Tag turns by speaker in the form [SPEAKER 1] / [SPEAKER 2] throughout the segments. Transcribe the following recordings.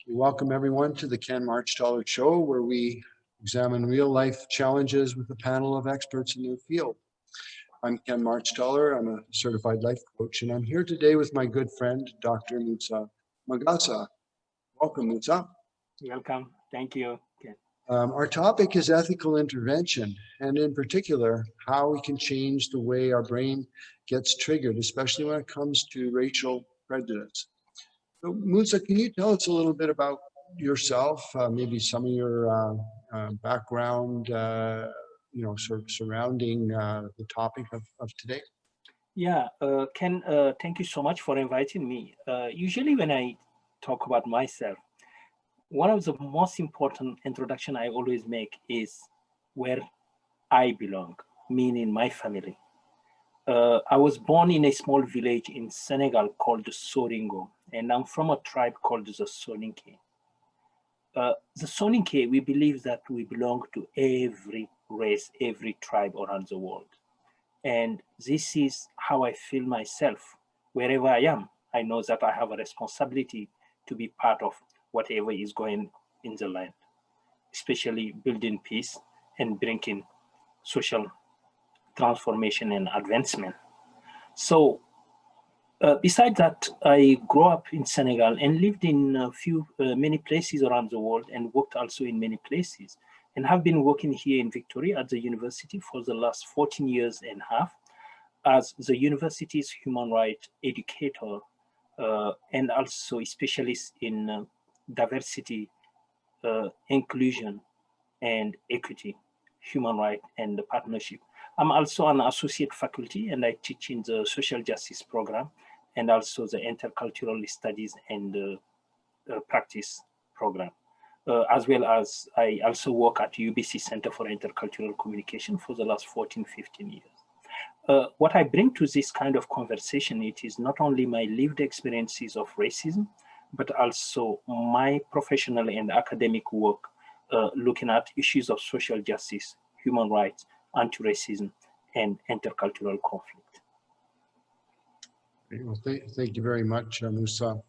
[SPEAKER 1] Welcome everyone to the Ken Marchtaler Show, where we examine real-life challenges with a panel of experts in their field. I'm Ken Marchtaler. I'm a certified life coach, and I'm here today with my good friend, Dr. Moussa Magassa. Welcome, Moussa.
[SPEAKER 2] Welcome. Thank you, Ken.
[SPEAKER 1] Our topic is ethical intervention, and in particular, how we can change the way our brain gets triggered, especially when it comes to racial prejudice. So, Moussa, can you tell us a little bit about yourself, maybe some of your background, sort of surrounding the topic of today?
[SPEAKER 2] Yeah, Ken, thank you so much for inviting me. Usually when I talk about myself, one of the most important introduction I always make is where I belong, meaning my family. I was born in a small village in Senegal called Soringo, and I'm from a tribe called the Soninke. The Soninke, we believe that we belong to every race, every tribe around the world. And this is how I feel myself. Wherever I am, I know that I have a responsibility to be part of whatever is going in the land, especially building peace and bringing social transformation and advancement. So besides that, I grew up in Senegal and lived in many places around the world and worked also in many places, and have been working here in Victoria at the university for the last 14 years and a half as the university's human rights educator and also a specialist in diversity, inclusion, and equity, human rights, and the partnership. I'm also an associate faculty, and I teach in the social justice program and also the intercultural studies and practice program. As well as I also work at UBC Center for Intercultural Communication for the last 14, 15 years. What I bring to this kind of conversation, it is not only my lived experiences of racism, but also my professional and academic work looking at issues of social justice, human rights, anti-racism, and intercultural conflict.
[SPEAKER 1] Well, thank you very much, Moussa.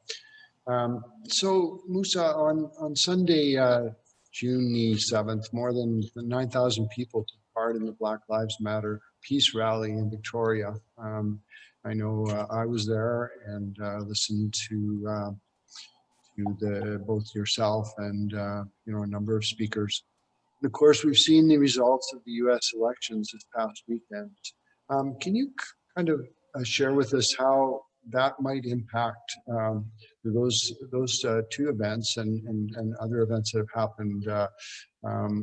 [SPEAKER 1] So, Moussa, on Sunday, June the 7th, more than 9,000 people took part in the Black Lives Matter peace rally in Victoria. I know I was there and listened to both yourself and a number of speakers. And of course, we've seen the results of the U.S. elections this past weekend. Can you kind of share with us how that might impact those two events and other events that have happened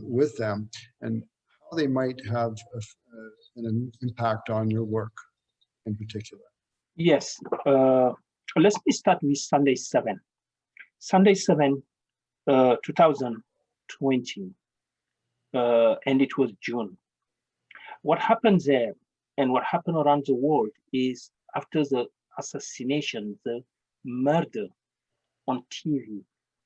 [SPEAKER 1] with them, and how they might have an impact on your work in particular?
[SPEAKER 2] Yes. Let me start with Sunday 7. Sunday 7, 2020, and it was June. What happened there and what happened around the world is after the assassination, the murder on TV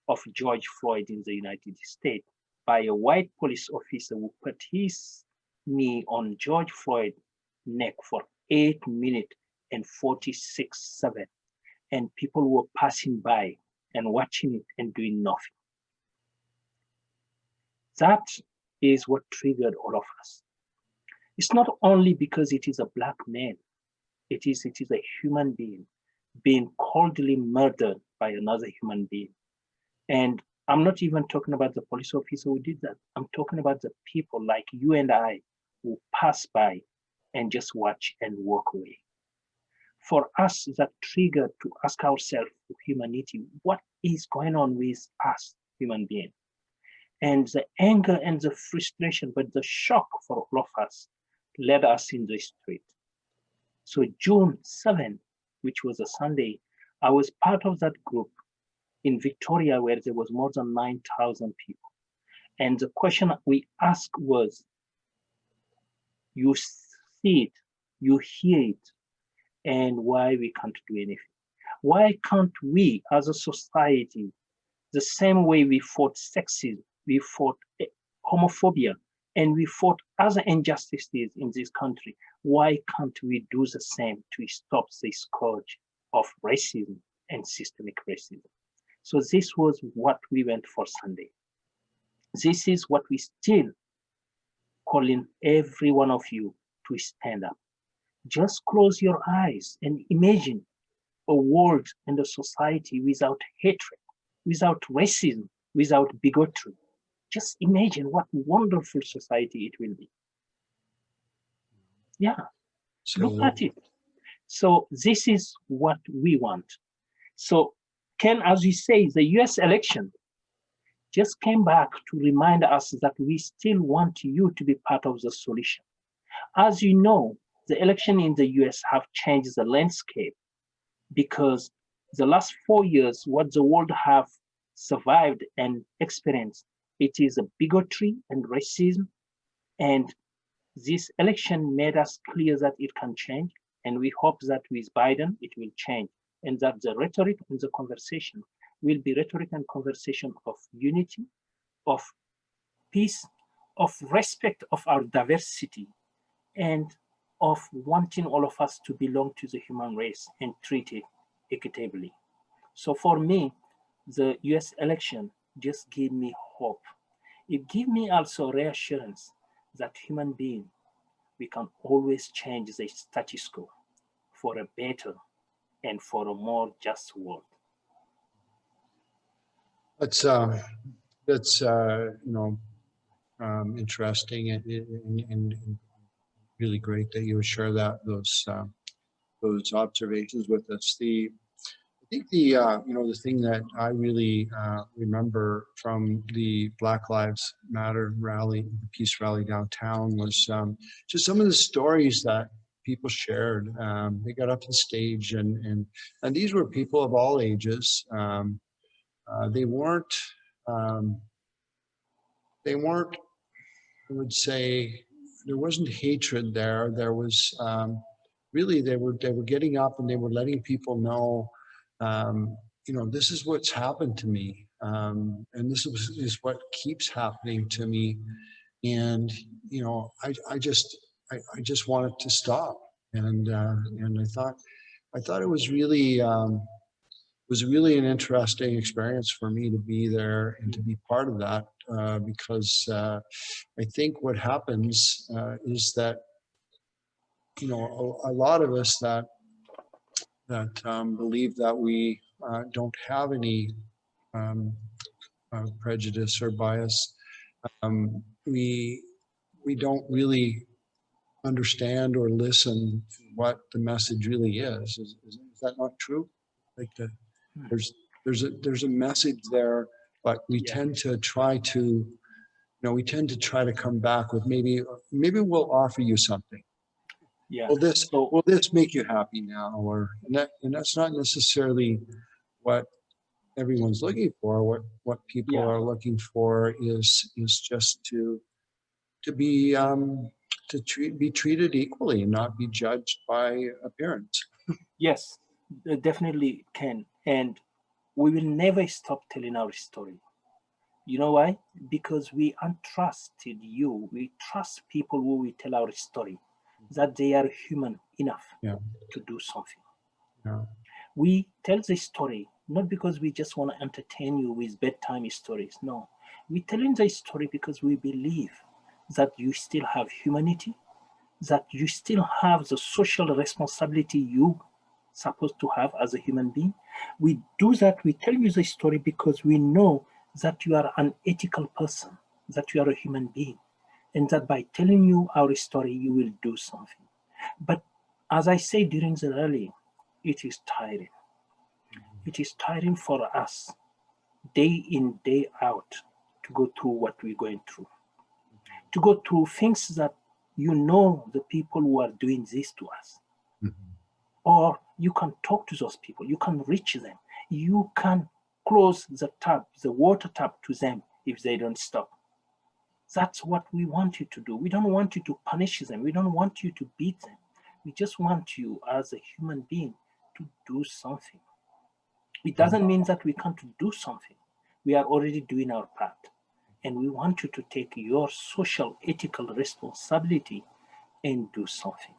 [SPEAKER 2] of George Floyd in the United States by a white police officer who put his knee on George Floyd's neck for 8 minutes and 46 seconds. And people were passing by and watching it and doing nothing. That is what triggered all of us. It's not only because it is a black man, it is a human being being coldly murdered by another human being. And I'm not even talking about the police officer who did that. I'm talking about the people like you and I who pass by and just watch and walk away. For us, that triggered to ask ourselves, humanity, what is going on with us, human beings? And the anger and the frustration, but the shock for all of us led us in the street. So June 7th, which was a Sunday, I was part of that group in Victoria where there was more than 9,000 people. And the question we asked was, you see it, you hear it, and why we can't do anything? Why can't we as a society, the same way we fought sexism, we fought homophobia, and we fought other injustices in this country, why can't we do the same to stop the scourge of racism and systemic racism? So this was what we went for Sunday. This is what we still calling every one of you to stand up. Just close your eyes and imagine a world and a society without hatred, without racism, without bigotry. Just imagine what wonderful society it will be. Yeah, look
[SPEAKER 1] So,
[SPEAKER 2] at it. So this is what we want. So Ken, as you say, the US election just came back to remind us that we still want you to be part of the solution. As you know, the election in the US have changed the landscape because the last 4 years, what the world have survived and experienced, it is a bigotry and racism. And this election made us clear that it can change. And we hope that with Biden, it will change. And that the rhetoric and the conversation will be rhetoric and conversation of unity, of peace, of respect of our diversity, and of wanting all of us to belong to the human race and treat it equitably. So for me, the US election just gave me hope. It gave me also reassurance that human being, we can always change the status quo for a better and for a more just world.
[SPEAKER 1] that's interesting and really great that you would share those observations with us. I think the thing that I really remember from the Black Lives Matter rally, the peace rally downtown, was just some of the stories that people shared. They got up to the stage, and these were people of all ages. They weren't. They weren't. I would say there wasn't hatred there. There was really they were getting up and they were letting people know. This is what's happened to me, and this is what keeps happening to me, and I just want it to stop, and I thought it was really an interesting experience for me to be there and to be part of that, because I think what happens is that a lot of us that believe that we don't have any um, prejudice or bias. We don't really understand or listen to what the message really is. Is that not true? Like there's a message there, but we tend to try to come back with maybe we'll offer you something.
[SPEAKER 2] Yeah.
[SPEAKER 1] Will this make you happy now? And that's not necessarily what everyone's looking for. What people are looking for is just to be be treated equally and not be judged by appearance.
[SPEAKER 2] Yes, definitely can. And we will never stop telling our story. You know why? Because we entrusted you. We trust people who we tell our story, that they are human enough to do something.
[SPEAKER 1] Yeah.
[SPEAKER 2] We tell the story not because we just want to entertain you with bedtime stories. No, we telling the story because we believe that you still have humanity, that you still have the social responsibility you supposed to have as a human being. We do that. We tell you the story because we know that you are an ethical person, that you are a human being, and that by telling you our story, you will do something. But as I say during the rally, it is tiring. It is tiring for us, day in, day out, to go through what we're going through, to go through things that the people who are doing this to us.
[SPEAKER 1] Mm-hmm.
[SPEAKER 2] Or you can talk to those people, you can reach them, you can close the tap, the water tap to them if they don't stop. That's what we want you to do. We don't want you to punish them. We don't want you to beat them. We just want you as a human being to do something. It doesn't mean that we can't do something. We are already doing our part. And we want you to take your social ethical responsibility and do something.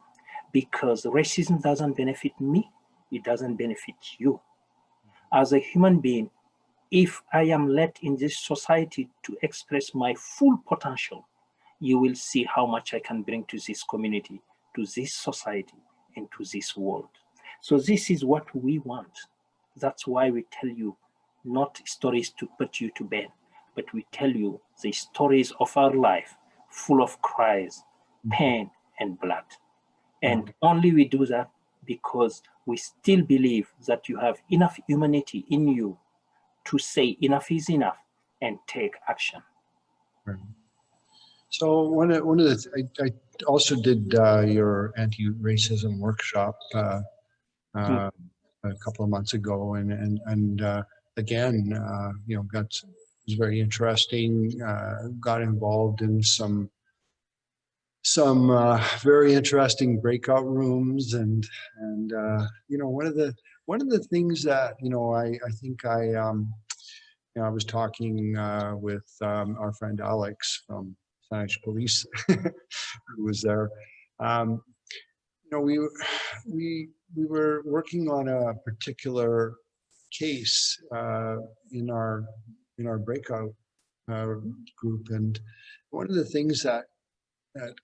[SPEAKER 2] Because racism doesn't benefit me, it doesn't benefit you. As a human being, if I am let in this society to express my full potential, you will see how much I can bring to this community, to this society, and to this world. So this is what we want. That's why we tell you not stories to put you to bed, but we tell you the stories of our life, full of cries, pain, and blood. And only we do that because we still believe that you have enough humanity in you to say enough is enough and take action.
[SPEAKER 1] Right. So one of the, I also did your anti-racism workshop a couple of months ago, and again, you know, it was very interesting. Got involved in some very interesting breakout rooms, and you know, one of the things that, you know, I think you know, I was talking with our friend Alex from Spanish Police, who was there. You know, we were working on a particular case in our breakout group, and one of the things that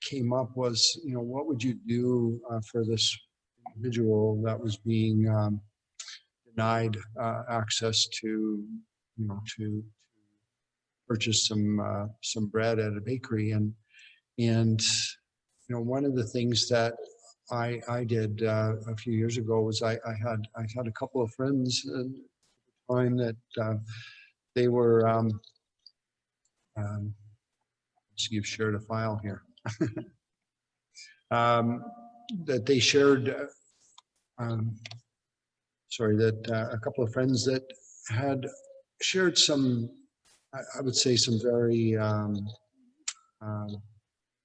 [SPEAKER 1] came up was, you know, what would you do for this individual that was being denied access to, you know, to purchase some bread at a bakery, and you know, one of the things that I did a few years ago was I had a couple of friends at the time that they were so you've shared a file here that they shared sorry, that a couple of friends that had shared some, I would say, some very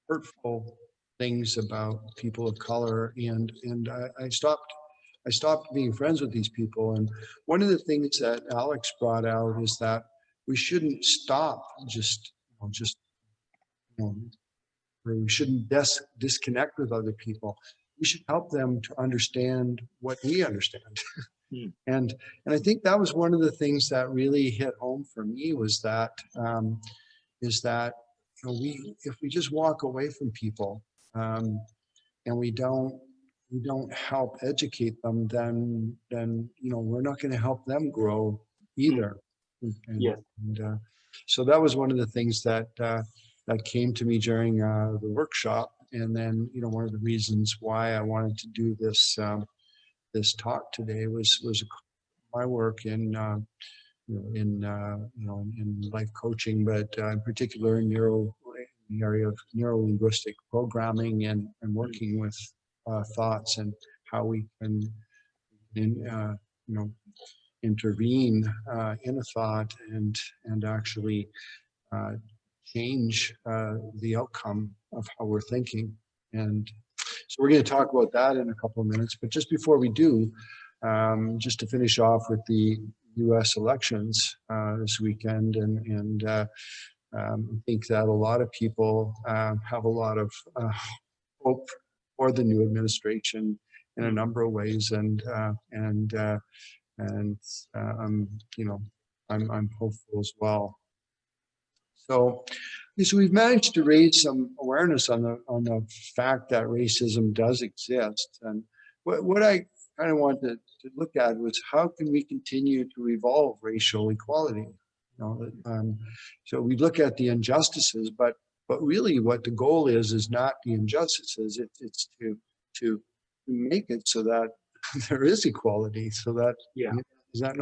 [SPEAKER 1] hurtful things about people of color, and I stopped being friends with these people. And one of the things that Alex brought out is that we shouldn't stop just you know, or we shouldn't disconnect with other people. We should help them to understand what we understand. And I think that was one of the things that really hit home for me, was that you know, if we just walk away from people and we don't help educate them, then you know, we're not going to help them grow either. And so that was one of the things that that came to me during the workshop. And then, you know, one of the reasons why I wanted to do this this talk today was my work in you know, in life coaching, but in particular in the area of neuro-linguistic programming, and working with thoughts and how we can you know, intervene in a thought and actually change the outcome of how we're thinking. And so we're going to talk about that in a couple of minutes. But just before we do, just to finish off with the U.S. elections this weekend, and I think that a lot of people have a lot of hope for the new administration in a number of ways, and you know, I'm hopeful as well. So we've managed to raise some awareness on the fact that racism does exist, and what I kind of wanted to look at was, how can we continue to evolve racial equality? You know, so we look at the injustices, but really what the goal is not the injustices. It's to make it so that there is equality. So that, is that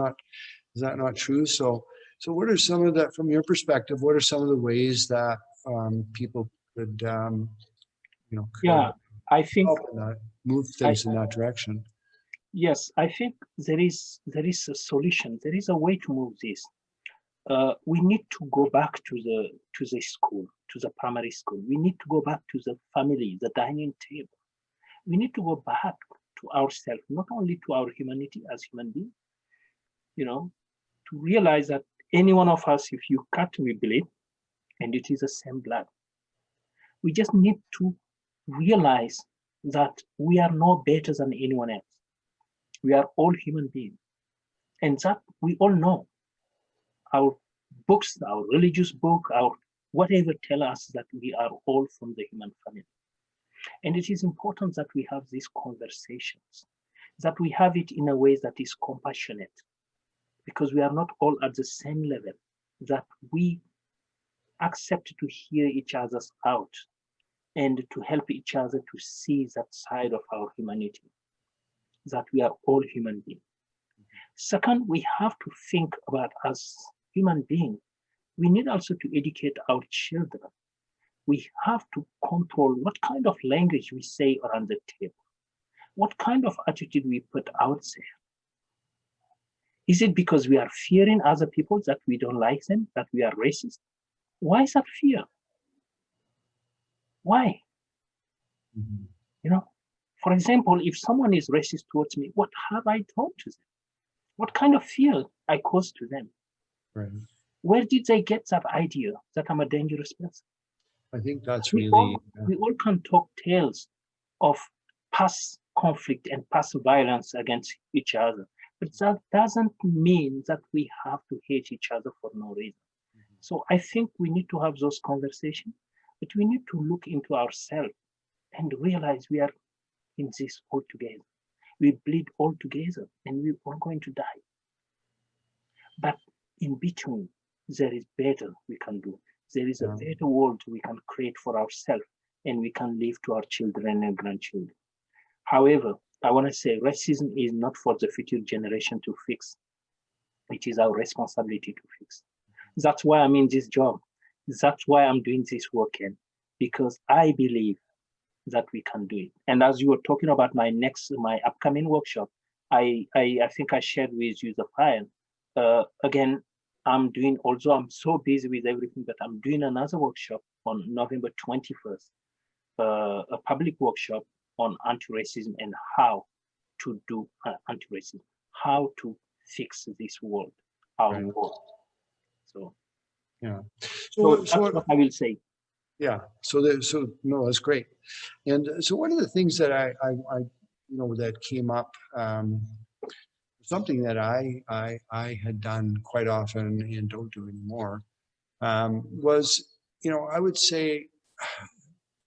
[SPEAKER 1] not true? So what are some of that, from your perspective, what are some of the ways that people could, you know,
[SPEAKER 2] I think
[SPEAKER 1] move things in that direction?
[SPEAKER 2] Yes, I think there is a solution. There is a way to move this. We need to go back to the school, to the primary school. We need to go back to the family, the dining table. We need to go back to ourselves, not only to our humanity as human beings, you know, to realize that any one of us, if you cut, we bleed, and it is the same blood. We just need to realize that we are no better than anyone else. We are all human beings, and that we all know. our books, our religious book, our whatever tell us that we are all from the human family. And it is important that we have these conversations, that we have it in a way that is compassionate, because we are not all at the same level, that we accept to hear each other's out and to help each other to see that side of our humanity, that we are all human beings. Second, we have to think about as human beings, we need also to educate our children. We have to control what kind of language we say around the table, what kind of attitude we put out there. Is it because we are fearing other people, that we don't like them, that we are racist? Why is that fear? Why?
[SPEAKER 1] Mhm.
[SPEAKER 2] You know, for example, if someone is racist towards me, what have I done to them? What kind of fear I caused to them?
[SPEAKER 1] Right.
[SPEAKER 2] Where did they get that idea that I'm a dangerous person?
[SPEAKER 1] I think that's
[SPEAKER 2] We
[SPEAKER 1] really,
[SPEAKER 2] all can talk tales of past conflict and past violence against each other, but that doesn't mean that we have to hate each other for no reason. So I think we need to have those conversations, but we need to look into ourselves and realize we are in this all together. We bleed all together and we're all going to die. But in between, there is better we can do. There is a better world we can create for ourselves, and we can leave to our children and grandchildren. However, I want to say racism is not for the future generation to fix. It is our responsibility to fix. That's why I'm in this job. That's why I'm doing this work, because I believe that we can do it. And as you were talking about my upcoming workshop, I think I shared with you the file. Again, although I'm so busy with everything, but I'm doing another workshop on November 21st, a public workshop on anti-racism and how to do anti-racism, how to fix this world, our world. So,
[SPEAKER 1] yeah.
[SPEAKER 2] so that's what I will say.
[SPEAKER 1] Yeah. So no, that's great. And so one of the things that I that came up, something that I had done quite often and don't do anymore, was, I would say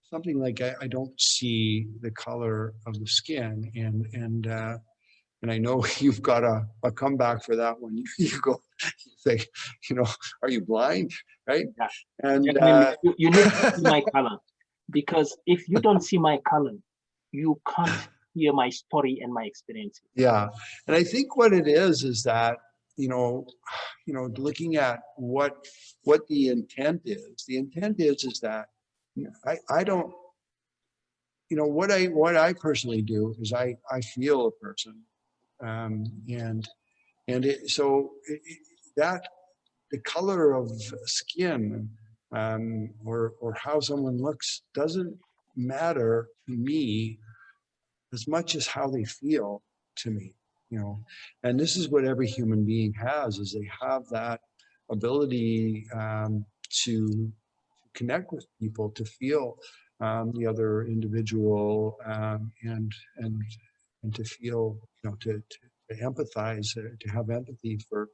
[SPEAKER 1] something like I don't see the color of the skin, and I know you've got a comeback for that one. You go, you say, are you blind, right?
[SPEAKER 2] Yeah.
[SPEAKER 1] And
[SPEAKER 2] you need to see my color, because if you don't see my color, you can't hear my story and my experiences.
[SPEAKER 1] Yeah, and I think what it is that looking at what the intent is. The intent is that I don't. What I personally do is I feel a person, and that the color of skin, or how someone looks doesn't matter to me as much as how they feel to me, and this is what every human being has, is they have that ability to connect with people, to feel the other individual, and to feel, to empathize, to have empathy for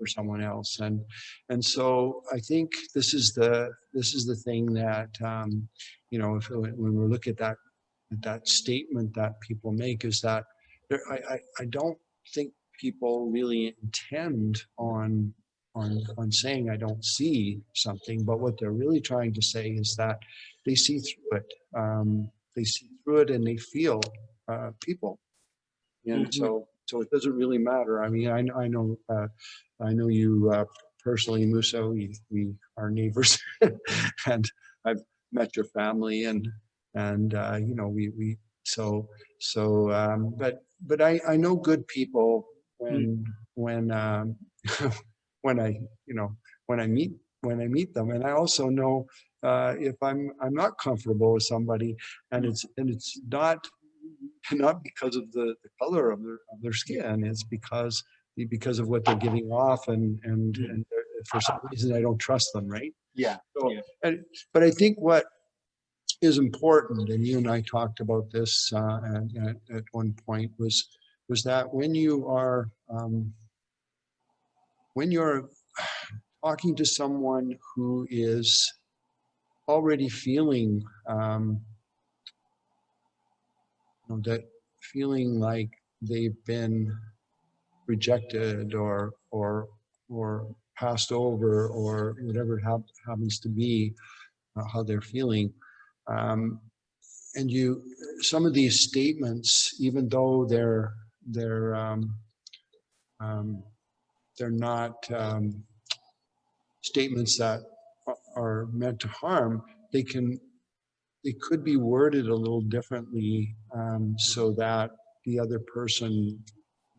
[SPEAKER 1] someone else, and so I think this is the thing that when we look at that statement that people make, is that I don't think people really intend on saying I don't see something, but what they're really trying to say is that they see through it. They see through it and they feel people, and so it doesn't really matter. I mean, I know you personally, Moussa. We are neighbors, and I've met your family, and we but I know good people when when I when I meet them, and I also know if I'm not comfortable with somebody, and it's not because of the color of their skin. It's because of what they're giving off, and for some reason I don't trust them, right?
[SPEAKER 2] Yeah.
[SPEAKER 1] So, but I think what is important, and you and I talked about this at one point, was that when you're talking to someone who is already feeling that feeling like they've been rejected or passed over or whatever it happens to be, how they're feeling. And some of these statements, even though they're not statements that are meant to harm, they could be worded a little differently, so that the other person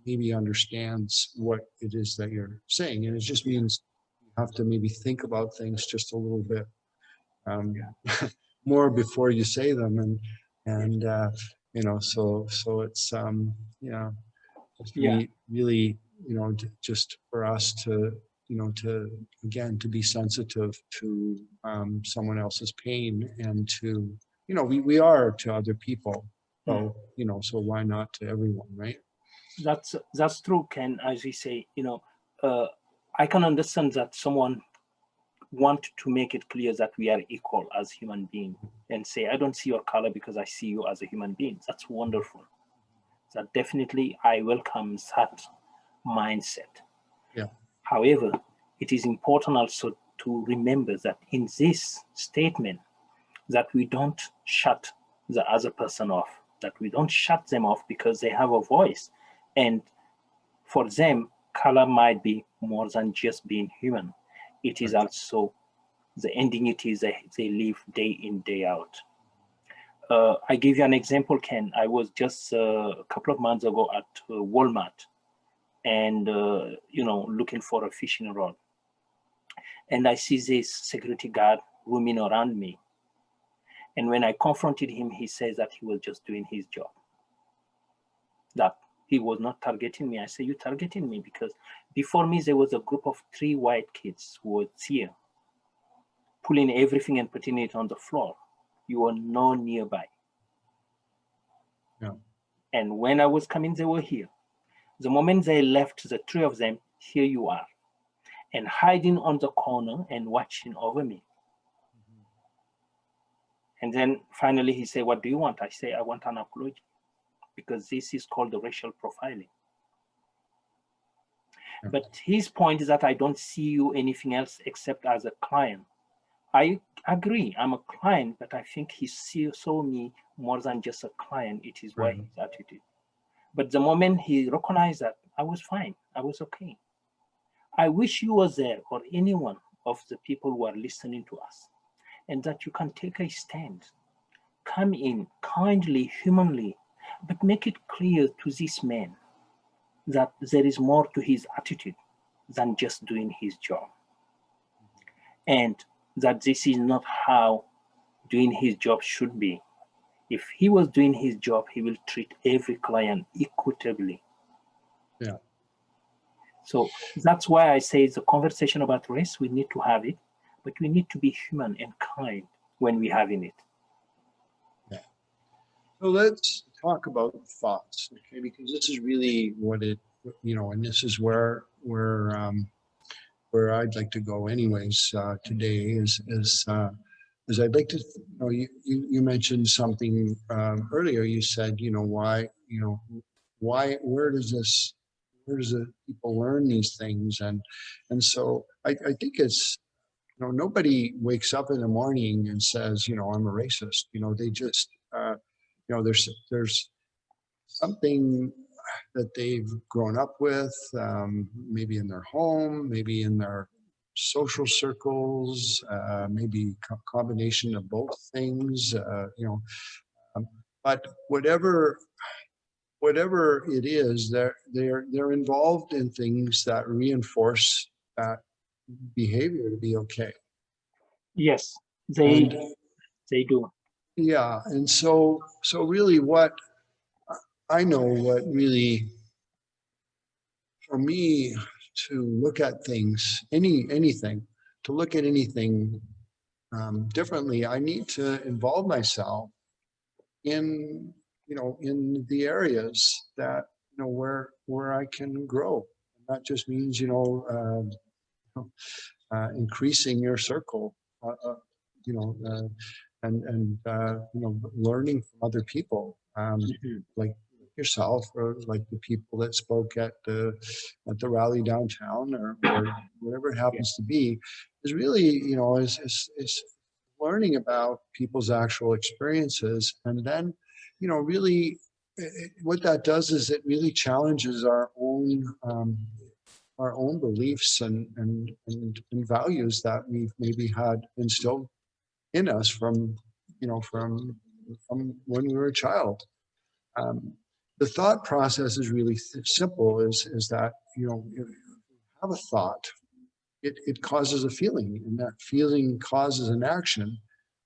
[SPEAKER 1] maybe understands what it is that you're saying. And it just means you have to maybe think about things just a little bit more before you say them. And so it's just really, just for us to, again, to be sensitive to someone else's pain, and to, we are to other people. So, so why not to everyone, right?
[SPEAKER 2] That's true, Ken. As we say, I can understand that someone want to make it clear that we are equal as human beings, and say, I don't see your color because I see you as a human being. That's wonderful. That definitely I welcome that mindset.
[SPEAKER 1] Yeah.
[SPEAKER 2] However, it is important also to remember that in this statement, that we don't shut the other person off, that we don't shut them off because they have a voice. And for them, color might be more than just being human. It is also the indignity they live day in, day out. I give you an example, Ken. I was just a couple of months ago at Walmart, and looking for a fishing rod. And I see this security guard roaming around me. And when I confronted him, he says that he was just doing his job, that he was not targeting me. I say, you targeting me because before me, there was a group of 3 white kids who were here, pulling everything and putting it on the floor. You were no nearby.
[SPEAKER 1] Yeah.
[SPEAKER 2] And when I was coming, they were here. The moment they left, the 3 of them, here you are, and hiding on the corner and watching over me. And then finally he said, what do you want? I say, I want an apology, because this is called the racial profiling. Yeah. But his point is that I don't see you anything else except as a client. I agree, I'm a client, but I think he saw me more than just a client. It is why his attitude. But the moment he recognized that, I was fine, I was okay. I wish you were there, or anyone of the people who are listening to us, and that you can take a stand. Come in kindly, humanly, but make it clear to this man that there is more to his attitude than just doing his job. And that this is not how doing his job should be. If he was doing his job, he will treat every client equitably.
[SPEAKER 1] Yeah.
[SPEAKER 2] So that's why I say the conversation about race, we need to have it, but we need to be human and kind when we're having it.
[SPEAKER 1] Yeah. So let's talk about thoughts, okay? Because this is really what it, and this is where I'd like to go anyways today is I'd like to, you mentioned something earlier. You said, where does the people learn these things? And so I think it's, nobody wakes up in the morning and says, I'm a racist. They just, there's something that they've grown up with, maybe in their home, maybe in their social circles, maybe combination of both things, but whatever it is, they're involved in things that reinforce that behavior to be okay.
[SPEAKER 2] Yes, they do.
[SPEAKER 1] Yeah, and so really, what I know, what really, for me, to look at things, anything, to look at anything differently, I need to involve myself in, in the areas that, where I can grow. And that just means, increasing your circle, you know, and learning from other people, like yourself, or like the people that spoke at the rally downtown, or whatever it happens to be, is really, is learning about people's actual experiences. And then, really, what that does is it really challenges our own beliefs and values that we've maybe had instilled in us from when we were a child. The thought process is really simple. Is that if you have a thought, it causes a feeling, and that feeling causes an action,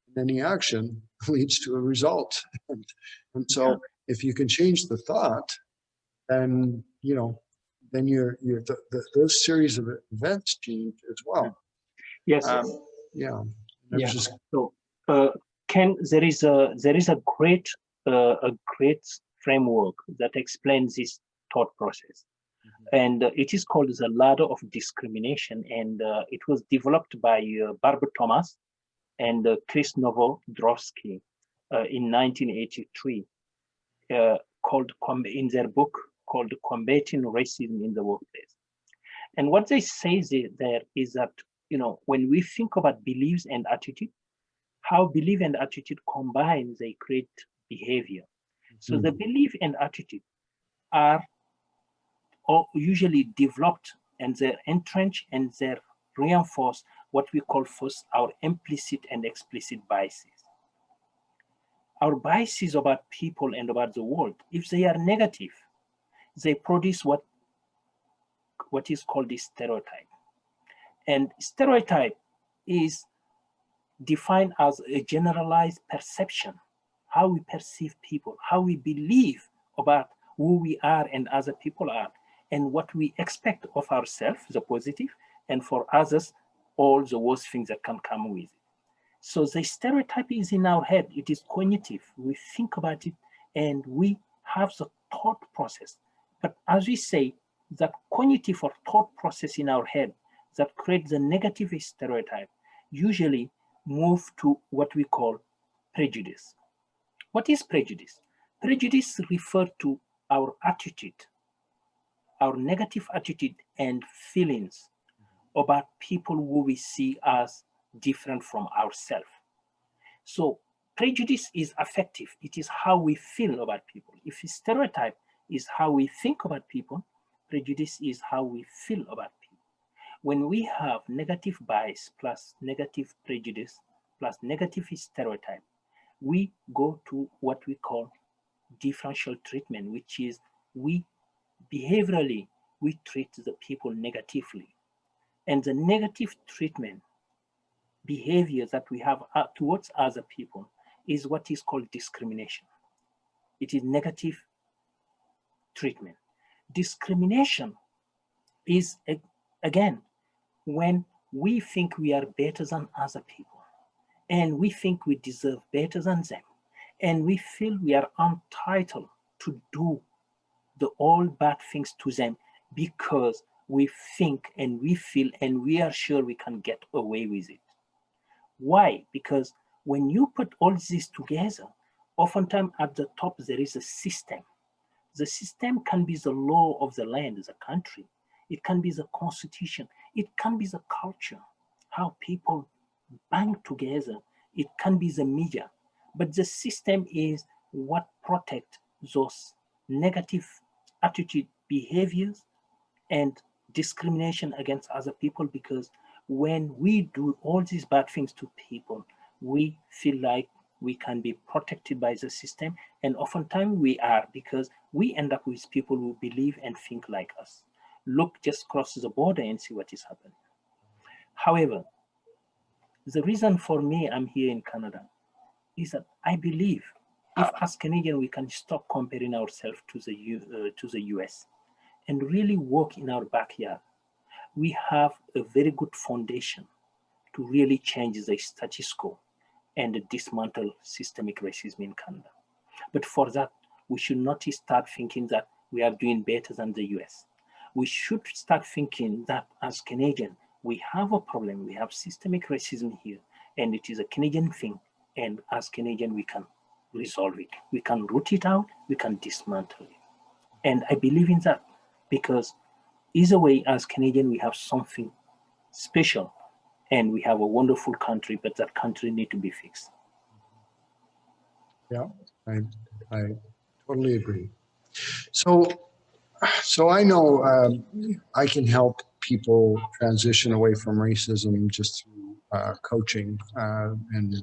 [SPEAKER 1] and then the action leads to a result. And so, if you can change the thought, then then those series of events change as well.
[SPEAKER 2] Yes.
[SPEAKER 1] Yeah.
[SPEAKER 2] Yeah.
[SPEAKER 1] Just...
[SPEAKER 2] So, Ken, there is a great framework that explains this thought process, and it is called the ladder of discrimination, and it was developed by Barbara Thomas and Chris Novodrowski in 1983, in their book called "Combating Racism in the Workplace." And what they say there is that, when we think about beliefs and attitude, how belief and attitude combine, they create behavior. So the belief and attitude are usually developed, and they're entrenched, and they reinforce what we call first our implicit and explicit biases. Our biases about people and about the world, if they are negative, they produce what is called a stereotype. And stereotype is defined as a generalized perception, how we perceive people, how we believe about who we are and other people are, and what we expect of ourselves, the positive, and for others, all the worst things that can come with it. So the stereotype is in our head. It is cognitive. We think about it, and we have the thought process. But as we say, that cognitive or thought process in our head that creates the negative stereotype usually move to what we call prejudice. What is prejudice? Prejudice refers to our attitude, our negative attitude and feelings about people who we see as different from ourselves. So prejudice is affective. It is how we feel about people. If stereotype is how we think about people, prejudice is how we feel about people. When we have negative bias plus negative prejudice plus negative stereotype, we go to what we call differential treatment, which is behaviorally, we treat the people negatively. And the negative treatment behavior that we have towards other people is what is called discrimination. It is negative treatment. Discrimination is, again, when we think we are better than other people, and we think we deserve better than them, and we feel we are entitled to do all bad things to them because we think and we feel and we are sure we can get away with it. Why? Because when you put all this together, oftentimes at the top there is a system. The system can be the law of the land, the country. It can be the constitution. It can be the culture, how people band together. It can be the media. But the system is what protects those negative attitude behaviors and discrimination against other people, because when we do all these bad things to people, we feel like we can be protected by the system, and oftentimes we are, because we end up with people who believe and think like us. Look, just cross the border and see what is happening. However, the reason for me I'm here in Canada is that I believe if as Canadians we can stop comparing ourselves to the US and really work in our backyard, we have a very good foundation to really change the status quo and dismantle systemic racism in Canada. But for that, we should not start thinking that we are doing better than the US. We should start thinking that as Canadians, we have a problem. We have systemic racism here, and it is a Canadian thing. And as Canadian, we can resolve it. We can root it out. We can dismantle it. And I believe in that because either way, as Canadian, we have something special, and we have a wonderful country, but that country need to be fixed.
[SPEAKER 1] Yeah, I totally agree. So I know I can help people transition away from racism just through coaching and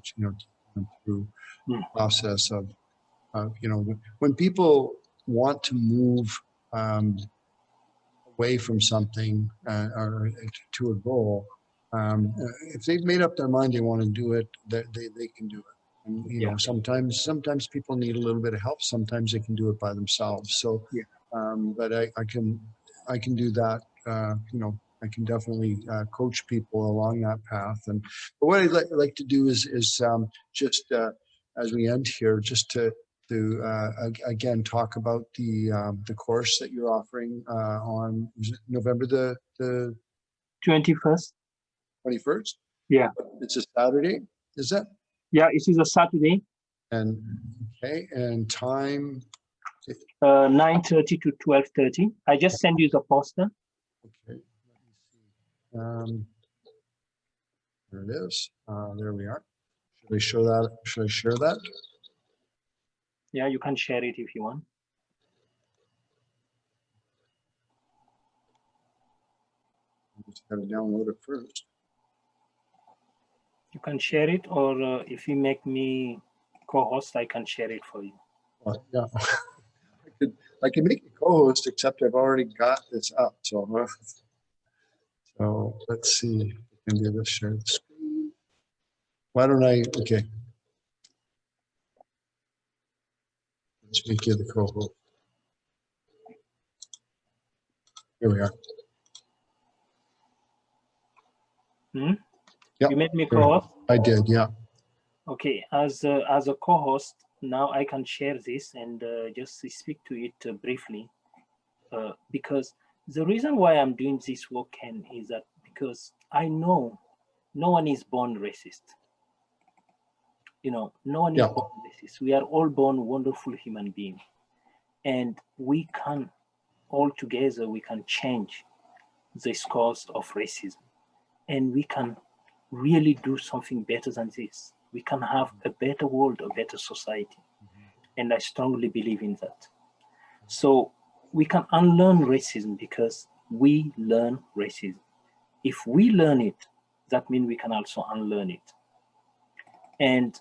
[SPEAKER 1] through the process of when people want to move away from something or to a goal. If they've made up their mind they want to do it, they can do it. And sometimes people need a little bit of help. Sometimes they can do it by themselves. So, but I can do that. I can definitely coach people along that path. But what I'd like to do is just as we end here, just to again talk about the course that you're offering on November the
[SPEAKER 2] 21st.
[SPEAKER 1] 21st.
[SPEAKER 2] Yeah.
[SPEAKER 1] It's a Saturday, is that?
[SPEAKER 2] Yeah, it is a Saturday.
[SPEAKER 1] And okay, and time
[SPEAKER 2] 9:30 to 12:30. I just send you the poster.
[SPEAKER 1] Okay, let me see. There it is. There we are. Should I show that? Should I share that?
[SPEAKER 2] Yeah, you can share it if you want.
[SPEAKER 1] I just got to download it first.
[SPEAKER 2] You can share it, or if you make me co-host, I can share it for you.
[SPEAKER 1] Yeah, I can make you co-host, except I've already got this up. So let's see if I can do this. Share the screen. Why don't I? Okay, let's make you the co-host. Here we are.
[SPEAKER 2] Yep. You made me co-host?
[SPEAKER 1] I did, yeah.
[SPEAKER 2] Okay, as a co-host, now I can share this and just speak to it briefly. Because the reason why I'm doing this work, Ken, is that because I know no one is born racist. No one is born racist. We are all born wonderful human beings. And we can, all together, we can change this cause of racism. And we can really do something better than this. We can have a better world, a better society. And I strongly believe in that. So we can unlearn racism because we learn racism. If we learn it, that means we can also unlearn it. And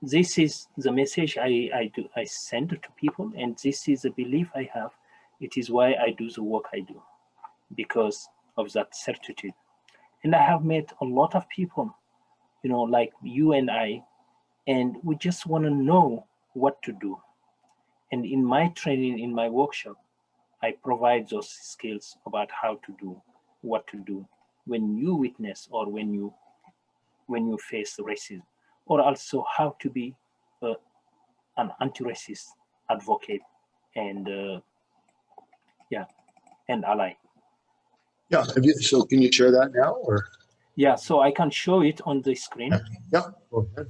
[SPEAKER 2] this is the message I send to people, and this is the belief I have. It is why I do the work I do, because of that certitude. And I have met a lot of people, like you and I, and we just want to know what to do. And in my training, in my workshop, I provide those skills about how to do, what to do when you witness or when you face racism, or also how to be an anti-racist advocate and and ally.
[SPEAKER 1] Yeah. So can you share that now, or?
[SPEAKER 2] Yeah. So I can show it on the screen.
[SPEAKER 1] Yeah. Go ahead.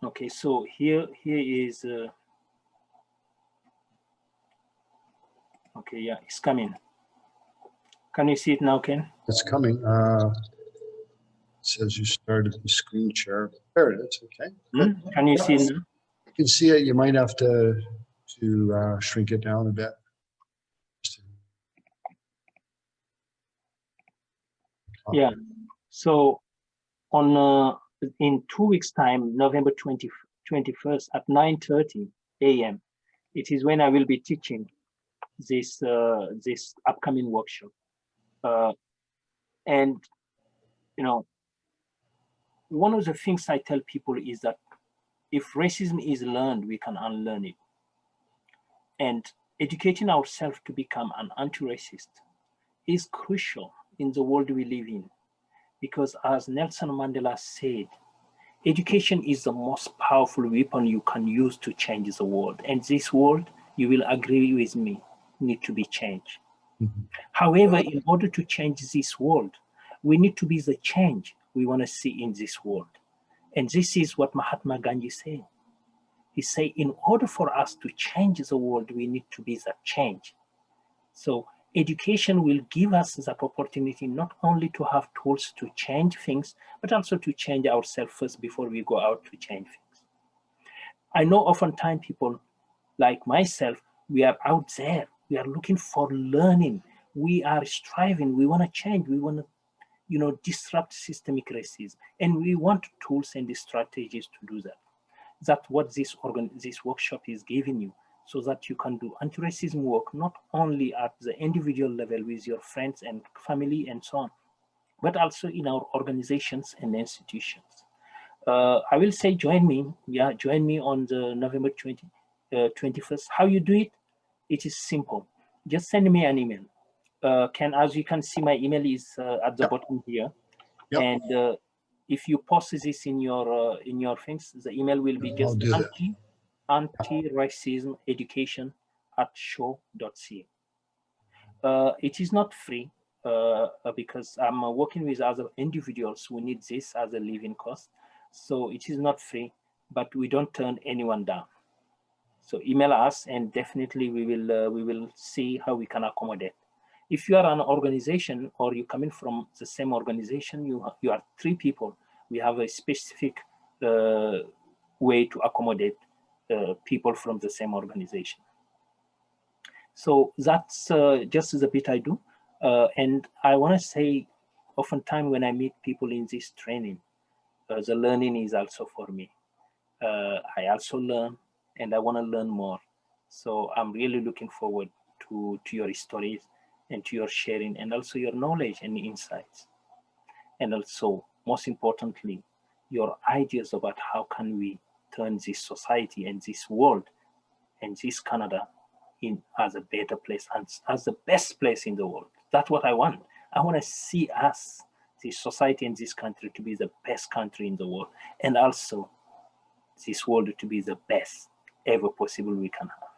[SPEAKER 2] Okay. So here is. Okay. Yeah, it's coming. Can you see it now, Ken?
[SPEAKER 1] It's coming. It says you started the screen share. There it is. Okay.
[SPEAKER 2] Can you see it now?
[SPEAKER 1] I can see it. You might have to shrink it down a bit.
[SPEAKER 2] Yeah. So on in 2 weeks' time, November 21st at 9:30 a.m., it is when I will be teaching this this upcoming workshop. And one of the things I tell people is that if racism is learned, we can unlearn it. And educating ourselves to become an anti-racist is crucial in the world we live in, because as Nelson Mandela said, education is the most powerful weapon you can use to change the world. And this world, you will agree with me, need to be changed.
[SPEAKER 1] Mhm.
[SPEAKER 2] However, in order to change this world, we need to be the change we want to see in this world. And this is what Mahatma Gandhi said. He said, in order for us to change the world, we need to be the change. So education will give us that opportunity not only to have tools to change things, but also to change ourselves first before we go out to change things. I know oftentimes people like myself, we are out there, we are looking for learning, we are striving, we want to change, we want to disrupt systemic racism, and we want tools and the strategies to do that. That's what this workshop is giving you, so that you can do anti-racism work not only at the individual level with your friends and family and so on, but also in our organizations and institutions. I will say join me on the November 21st. How you do it? It is simple. Just send me an email. As you can see, my email is at the bottom here.
[SPEAKER 1] Yep.
[SPEAKER 2] And if you post this in your things, the email will be just anti-racism education @show.ca. It is not free because I'm working with other individuals who need this as a living cost. So it is not free, but we don't turn anyone down. So email us, and definitely we will see how we can accommodate. If you are an organization or you're coming from the same organization, you are 3 people, we have a specific way to accommodate people from the same organization. So that's just the bit I do. And I want to say, oftentimes when I meet people in this training, the learning is also for me. I also learn, and I want to learn more. So I'm really looking forward to your stories and to your sharing, and also your knowledge and insights. And also, most importantly, your ideas about how can we turn this society and this world and this Canada in as a better place and as the best place in the world. That's what I want. I want to see us, this society and this country, to be the best country in the world, and also this world to be the best ever possible we can have.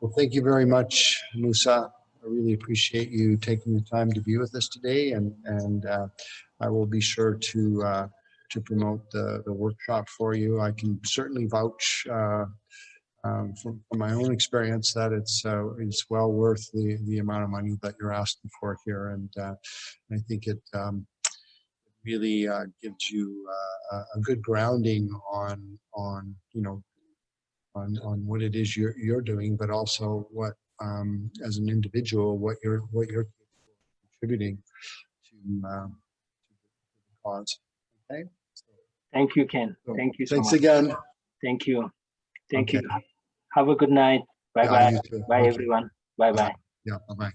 [SPEAKER 1] Well, thank you very much, Moussa. I really appreciate you taking the time to be with us today, and I will be sure to promote the workshop for you. I can certainly vouch from my own experience that it's well worth the amount of money that you're asking for here, and I think it really gives you a good grounding on what it is you're doing, but also what as an individual what you're contributing to the cause. Okay.
[SPEAKER 2] Thank you, Ken. Thank you so much.
[SPEAKER 1] Thanks again.
[SPEAKER 2] Thank you. Thank you. Have a good night. Bye bye.
[SPEAKER 1] You too.
[SPEAKER 2] Bye
[SPEAKER 1] Okay.
[SPEAKER 2] everyone. Bye bye.
[SPEAKER 1] Yeah. Bye bye.